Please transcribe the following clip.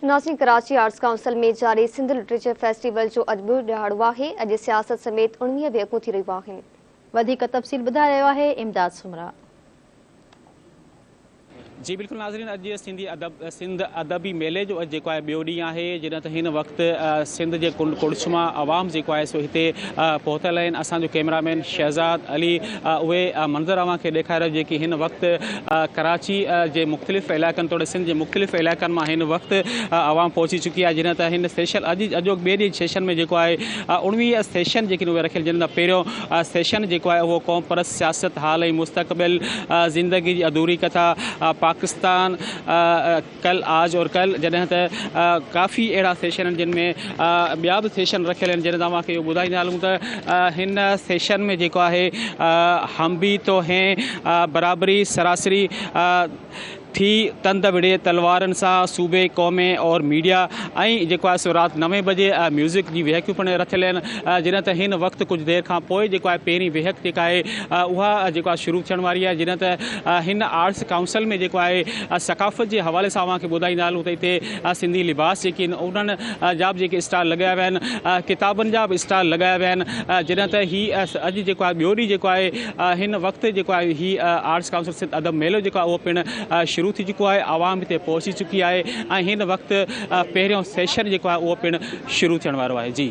नाज़रीन, Karachi arts council में जारी सिंध लिटरेचर फेस्टिवल जो अॼु ॿियो ॾिहाड़ो आहे। अॼु सियासत समेत 19 बेहकूं थी रहियूं आहिनि। वधीक तफ़सील ॿुधाए रहियो आहे इमदाद सुमरा। जी बिल्कुल नाज़रीन, अॼु सिंध अदबी मेले जो अॼु जेको आहे ॿियो ॾींहुं आहे। जॾहिं त हिन वक़्तु सिंध जे कुड़छ मां आवाम जेको आहे सो हिते पहुतल आहिनि। असांजो कैमरामैन शहज़ाद अली उहे मंज़र अव्हांखे ॾेखारियो जेकी हिन वक़्तु कराची जे मुख़्तलिफ़ इलाइक़नि तोड़े सिंध जे मुख़्तलिफ़ इलाइक़नि मां हिन वक़्तु आवाम पहुची चुकी आहे। जॾहिं त हिन सेशन अॼु ॿिए ॾींहुं सेशन में जेको आहे 19 सेशन जेके उहे रखियल। जॾहिं त पहिरियों सेशन जेको आहे उहो क़ौम परस्त सियासत हाल ऐं मुस्तक़बिल ज़िंदगी जी अधूरी कथा पाकिस्तान कल आज और कल। जॾहिं त काफ़ी अहिड़ा सेशन आहिनि जिन में ॿिया बि सेशन रखियल आहिनि। जॾहिं तव्हांखे इहो ॿुधाईंदा हलूं त हिन सेशन में जेको आहे हम भी तो हैं बराबरी सरासरी थी तंद विड़े तलवारनि सां सूबे क़ौमे और मीडिया ऐं जेको आहे सो राति 9 बजे म्यूज़िक जी वेहकियूं पिण रखियल आहिनि। जॾहिं त हिन वक़्तु कुझु देरि खां पोइ जेको आहे पहिरीं वेहक जेका आहे उहा जेको आहे शुरू थियण वारी आहे। जॾहिं त हिन आर्ट्स काउंसिल में जेको आहे सक़ाफ़त जे हवाले सां अव्हांखे ॿुधाईंदा हलूं त हिते सिंधी लिबास जेके आहिनि उन्हनि जा बि जेके स्टॉल लॻाया विया आहिनि, किताबनि जा बि स्टॉल लॻाया विया आहिनि। जॾहिं त हीअ अॼु जेको आहे ॿियो ॾींहुं जेको आहे हिन वक़्तु जेको आहे हीअ आर्ट्स काउंसिल सिंध अदब मेलो जेको आहे उहो पिण शुरू थी चुको आहे। आवाम हिते पहुची चुकी आहे ऐं हिन वक़्तु पहिरियों सेशन जेको आहे उहो पिण शुरू थियण वारो आहे। जी